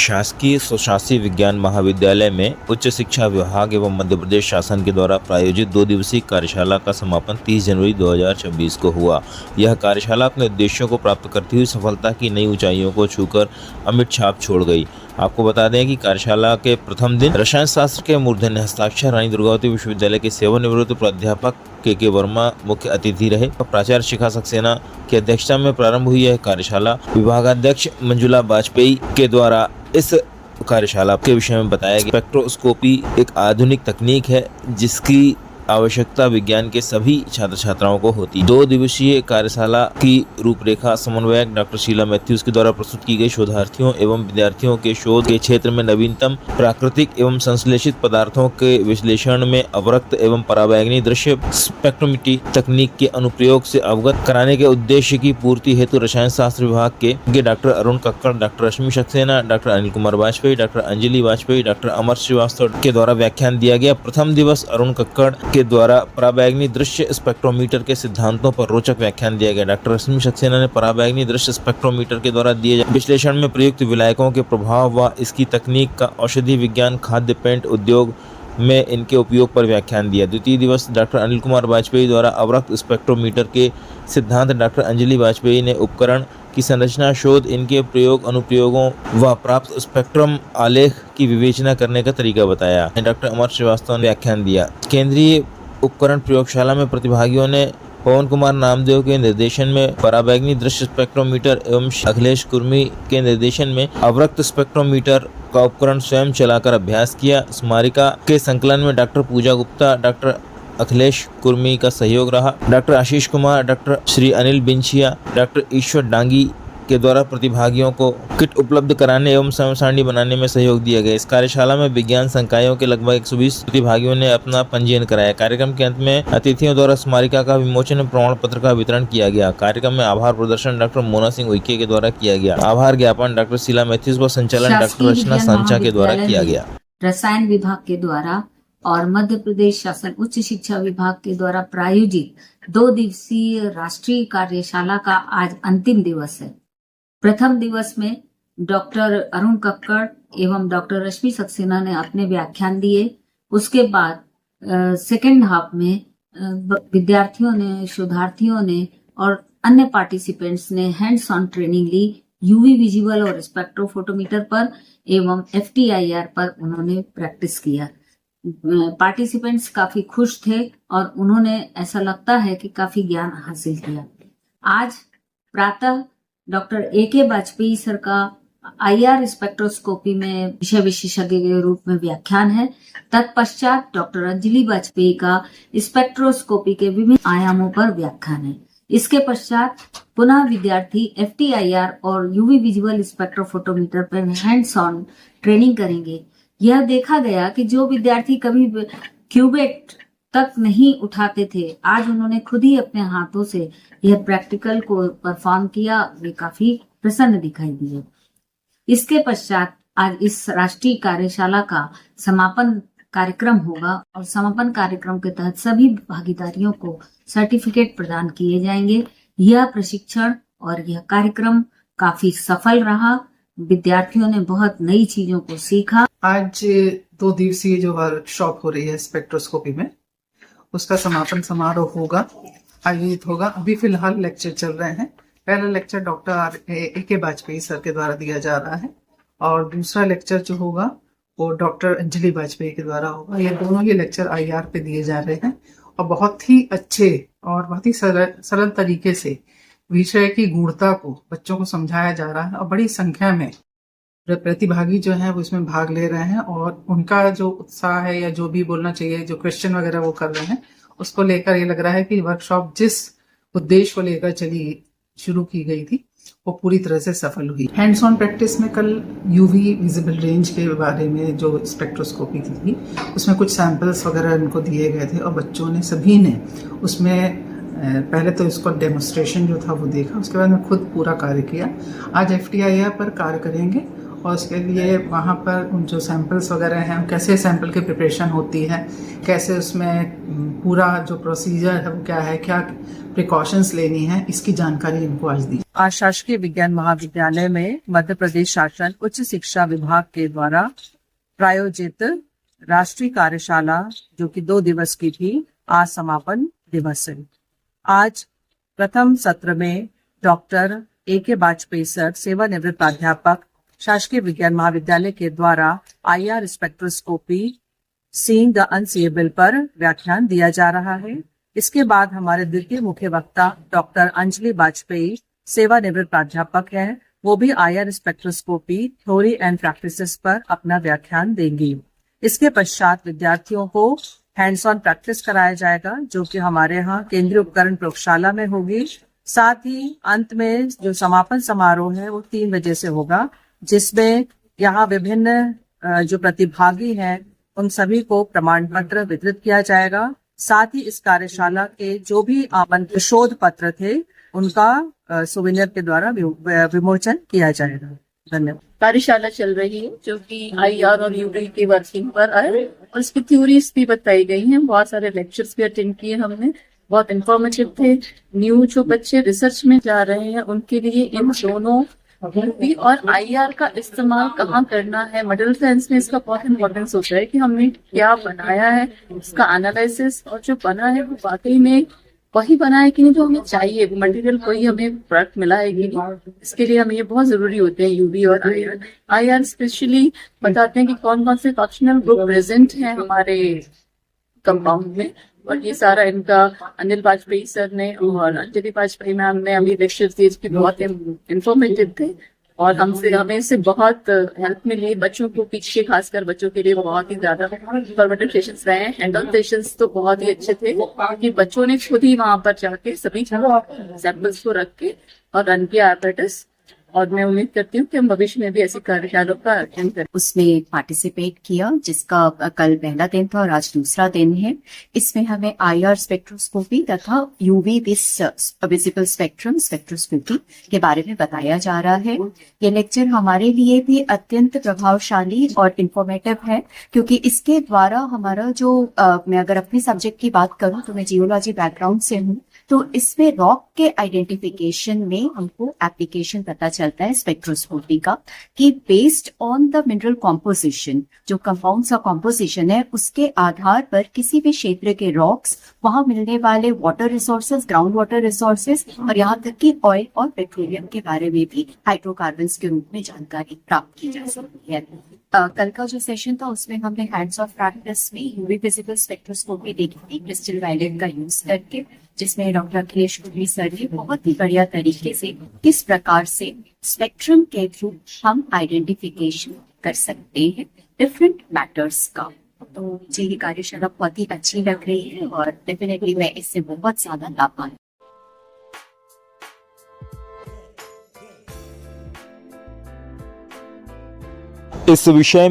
शासकीय स्वशासी विज्ञान महाविद्यालय में उच्च शिक्षा विभाग एवं मध्य प्रदेश शासन के द्वारा प्रायोजित 2 दिवसीय कार्यशाला का समापन 30 जनवरी 2026 को हुआ। यह कार्यशाला अपने उद्देश्यों को प्राप्त करती हुई सफलता की नई ऊंचाइयों को छूकर अमिट छाप छोड़ गई। आपको बता दें कि कार्यशाला के प्रथम दिन रसायन शास्त्र के मूर्धन्य हस्ताक्षर रानी दुर्गावती विश्वविद्यालय के सेवानिवृत्त प्राध्यापक के वर्मा मुख्य अतिथि रहे। प्राचार्य शिखा सक्सेना की अध्यक्षता में प्रारंभ हुई यह कार्यशाला विभागाध्यक्ष मंजुला वाजपेयी के द्वारा इस कार्यशाला के विषय में बताया कि स्पेक्ट्रोस्कोपी एक आधुनिक तकनीक है जिसकी आवश्यकता विज्ञान के सभी छात्र छात्राओं को होती है। 2 दिवसीय कार्यशाला की रूपरेखा समन्वयक डॉक्टर शीला मैथ्यूज के द्वारा प्रस्तुत की गई शोधार्थियों एवं विद्यार्थियों के शोध के क्षेत्र में नवीनतम प्राकृतिक एवं संश्लेषित पदार्थों के विश्लेषण में अवरक्त एवं पराबैंगनी दृश्य स्पेक्ट्रोमेट्री तकनीक के अनुप्रयोग से अवगत कराने के उद्देश्य की पूर्ति हेतु रसायन शास्त्र विभाग के doctor Arun Kakkar, doctor Rashmi Saxena, doctor Anil Kumar Vajpayee, doctor Anjali Vajpayee, doctor Amar Srivastava के द्वारा व्याख्यान दिया गया। प्रथम दिवस अरुण कक्कड़ के द्वारा पराबैंगनी दृश्य स्पेक्ट्रोमीटर के सिद्धांतों पर रोचक व्याख्यान दिया गया। डॉक्टर रश्मि सक्सेना ने पराबैंगनी दृश्य स्पेक्ट्रोमीटर के द्वारा दिए विश्लेषण में प्रयुक्त विलायकों के प्रभाव व इसकी तकनीक का औषधि विज्ञान, खाद्य, पेंट उद्योग में इनके उपयोग पर व्याख्यान दिया। द्वितीय दिवस डॉक्टर अनिल कुमार वाजपेयी द्वारा अवरक्त स्पेक्ट्रोमीटर के सिद्धांत, डॉक्टर अंजलि वाजपेयी ने उपकरण की संरचना, शोध, इनके प्रयोग, अनुप्रयोगों व प्राप्त स्पेक्ट्रम आलेख की विवेचना करने का तरीका बताया। डॉक्टर अमर श्रीवास्तव ने व्याख्यान दिया। केंद्रीय उपकरण प्रयोगशाला में प्रतिभागियों ने पवन कुमार नामदेव के निर्देशन में पराबैंगनी दृश्य स्पेक्ट्रोमीटर एवं अखिलेश कुर्मी के निर्देशन में अवरक्त स्पेक्ट्रोमीटर का उपकरण स्वयं चलाकर अभ्यास किया। स्मारिका के संकलन में डॉक्टर पूजा गुप्ता, डॉक्टर अखिलेश कुर्मी का सहयोग रहा। Doctor Ashish Kumar, doctor Shri Anil बिंछिया, doctor ईश्वर डांगी के द्वारा प्रतिभागियों को किट उपलब्ध कराने एवं समय सारणी बनाने में सहयोग दिया गया। इस कार्यशाला में विज्ञान संकायों के लगभग 120 प्रतिभागियों ने अपना पंजीयन कराया। कार्यक्रम के अंत में अतिथियों द्वारा स्मारिका का विमोचन एवं प्रमाण पत्र का वितरण किया गया। कार्यक्रम में आभार प्रदर्शन डॉक्टर मोना सिंह उइके के द्वारा किया गया। आभार ज्ञापन डॉक्टर शीला मैथ्यूज व संचालन डॉक्टर रचना सांचा के द्वारा किया गया। रसायन विभाग के द्वारा और मध्य प्रदेश शासन उच्च शिक्षा विभाग के द्वारा प्रायोजित 2 दिवसीय राष्ट्रीय कार्यशाला का आज अंतिम दिवस है। प्रथम दिवस में डॉक्टर अरुण कक्कड़ एवं डॉक्टर रश्मि सक्सेना ने अपने व्याख्यान दिए। उसके बाद सेकेंड हाफ में विद्यार्थियों ने, शोधार्थियों ने और अन्य पार्टिसिपेंट्स ने हैंड्स ऑन ट्रेनिंग ली। यूवी विजुअल और स्पेक्ट्रोफोटोमीटर पर एवं FTIR पर उन्होंने प्रैक्टिस किया। पार्टिसिपेंट्स काफी खुश थे और उन्होंने, ऐसा लगता है कि काफी ज्ञान हासिल किया। आज प्रातः डॉक्टर AK वाजपेयी सर का IR स्पेक्ट्रोस्कोपी में विषय विशेषज्ञ के रूप में व्याख्यान है। तत्पश्चात डॉक्टर अंजलि वाजपेयी का स्पेक्ट्रोस्कोपी के विभिन्न आयामों पर व्याख्यान है। इसके पश्चात पुनः विद्यार्थी FTIR और UV विजुअल स्पेक्ट्रोफोटोमीटर पर हैंड्स ऑन ट्रेनिंग करेंगे। यह देखा गया कि जो विद्यार्थी कभी क्यूबेट तक नहीं उठाते थे, आज उन्होंने खुद ही अपने हाथों से यह प्रैक्टिकल को परफॉर्म किया। वे काफी प्रसन्न दिखाई दिए। इसके पश्चात आज इस राष्ट्रीय कार्यशाला का समापन कार्यक्रम होगा और समापन कार्यक्रम के तहत सभी भागीदारियों को सर्टिफिकेट प्रदान किए जाएंगे। यह प्रशिक्षण और यह कार्यक्रम काफी सफल रहा। विद्यार्थियों ने बहुत नई चीजों को सीखा। आज 2 दिवसीय जो वर्कशॉप हो रही है स्पेक्ट्रोस्कोपी में, उसका समापन समारोह होगा, आयोजित होगा। अभी फिलहाल लेक्चर चल रहे हैं। पहला lecture doctor AK Vajpayee sir के द्वारा दिया जा रहा है और दूसरा लेक्चर जो होगा वो डॉक्टर अंजलि वाजपेयी के द्वारा होगा। ये दोनों ही लेक्चर IR पे दिए जा रहे हैं और बहुत ही अच्छे और बहुत ही सरल तरीके से विषय की गूढ़ता को बच्चों को समझाया जा रहा है और बड़ी संख्या में प्रतिभागी जो हैं वो इसमें भाग ले रहे हैं और उनका जो उत्साह है या जो भी बोलना चाहिए, जो क्वेश्चन वगैरह वो कर रहे हैं, उसको लेकर ये लग रहा है कि वर्कशॉप जिस उद्देश्य को लेकर शुरू की गई थी वो पूरी तरह से सफल हुई। हैंड्स ऑन प्रैक्टिस में कल UV विजिबल रेंज के बारे में जो स्पेक्ट्रोस्कोपी थी उसमें कुछ सैंपल्स वगैरह इनको दिए गए थे और बच्चों ने, सभी ने उसमें पहले तो इसको डेमोन्स्ट्रेशन जो था वो देखा, उसके बाद में खुद पूरा कार्य किया। आज FTIR पर कार्य करेंगे और उसके लिए वहाँ पर उन जो सैंपल्स वगैरह हैं, कैसे सैंपल की प्रिपरेशन होती है, कैसे उसमें पूरा जो प्रोसीजर है वो क्या है, क्या प्रिकॉशंस लेनी है, इसकी जानकारी इनको आज दी। आज शासकीय विज्ञान महाविद्यालय में मध्य प्रदेश शासन उच्च शिक्षा विभाग के द्वारा प्रायोजित राष्ट्रीय कार्यशाला जो कि 2 दिवस की थी, आज समापन दिवस है। आज प्रथम सत्र में डॉक्टर A.K. वाजपेयी सर, सेवानिवृत्त प्राध्यापक, शासकीय विज्ञान महाविद्यालय के द्वारा IR स्पेक्ट्रोस्कोपी सीइंग द अनसीएबल पर व्याख्यान दिया जा रहा है। इसके बाद हमारे द्वितीय मुख्य वक्ता डॉक्टर अंजलि वाजपेयी, सेवानिवृत्त प्राध्यापक हैं, वो भी IR spectroscopy theory and practices पर अपना व्याख्यान देंगी। इसके पश्चात विद्यार्थियों को हैंड्स ऑन प्रैक्टिस कराया जाएगा, जो कि हमारे यहाँ केंद्रीय उपकरण प्रयोगशाला में होगी। साथ ही अंत में जो समापन समारोह है वो 3 बजे से होगा, जिसमें यहाँ विभिन्न जो प्रतिभागी हैं उन सभी को प्रमाण पत्र वितरित किया जाएगा। साथ ही इस कार्यशाला के जो भी आमंत्रित शोध पत्र थे उनका सुविनर के द्वारा विमोचन किया जाएगा। धन्यवाद। कार्यशाला चल रही है जो कि IR और UV की वर्किंग पर है और इसकी थ्योरीज भी बताई गई हैं। बहुत सारे लेक्चर्स भी अटेंड किए हमने, बहुत इंफॉर्मेटिव थे। न्यू जो बच्चे रिसर्च में जा रहे हैं उनके लिए इन दोनों UV और IR का इस्तेमाल कहाँ करना है, मटेरियल साइंस में इसका बहुत इंपॉर्टेंस होता है कि हमने क्या बनाया है, उसका एनालिसिस, और जो बना है वो वाकई में वही बना है कि नहीं जो हमें चाहिए, मटेरियल कोई हमें प्रोडक्ट मिला है कि नहीं। इसके लिए हमें ये बहुत जरूरी होते हैं UV और IR स्पेशली बताते हैं कि कौन कौन से फंक्शनल ग्रुप प्रेजेंट हैं हमारे कंपाउंड में। और ये सारा इनका अनिल वाजपेयी सर ने और अंजलि वाजपेयी मैम ने अभी लेक्चर्स दिए, इसके बहुत इंफॉर्मेटिव थे और हमें इससे बहुत हेल्प मिली। बच्चों को पीछे, खासकर बच्चों के लिए बहुत ही ज्यादा इंफॉर्मेटिव सेशंस रहे हैं। हैंड ऑन सेशंस तो बहुत ही अच्छे थे कि बच्चों ने खुद ही वहां पर जाके सभी सैंपल्स को रख के और रन किया एपरेटस। और मैं उम्मीद करती हूँ कि हम भविष्य में भी ऐसी कार्यशालाओं का आयोजन करें। उसमें पार्टिसिपेट किया, जिसका कल पहला दिन था और आज दूसरा दिन है। इसमें हमें IR स्पेक्ट्रोस्कोपी तथा UV विजिबल स्पेक्ट्रम स्पेक्ट्रोस्कोपी के बारे में बताया जा रहा है। ये लेक्चर हमारे लिए भी अत्यंत प्रभावशाली और इंफॉर्मेटिव है, क्योंकि इसके द्वारा हमारा जो मैं अगर अपने सब्जेक्ट की बात करूं तो मैं जियोलॉजी बैकग्राउंड से हूं, तो इसमें रॉक के आइडेंटिफिकेशन में हमको एप्लीकेशन पता चलता है स्पेक्ट्रोस्कोपी का, कि based on the mineral composition, जो कंपाउंड्स का कॉम्पोजिशन है उसके आधार पर किसी भी क्षेत्र के रॉक्स, वहां मिलने वाले water resources, ground water resources और यहाँ तक कि ऑयल और पेट्रोलियम के बारे में भी हाइड्रोकार्बन्स के रूप में जानकारी प्राप्त की जा सकती है। कल का जो सेशन था उसमें हमने हैंड्स ऑफ प्रैक्टिस में UV विजिबल स्पेक्ट्रोस्कोपी देखी थी क्रिस्टल वायलेट का यूज करके, जिसमें डॉक्टर अखिलेश कुमार सर ने बहुत ही बढ़िया तरीके से किस प्रकार से स्पेक्ट्रम के थ्रू हम आइडेंटिफिकेशन कर सकते हैं डिफरेंट मैटर्स का। तो मुझे ये कार्यशाला बहुत ही अच्छी लग रही है और डेफिनेटली मैं इससे बहुत ज्यादा लाभ पाऊंगी। इस विषय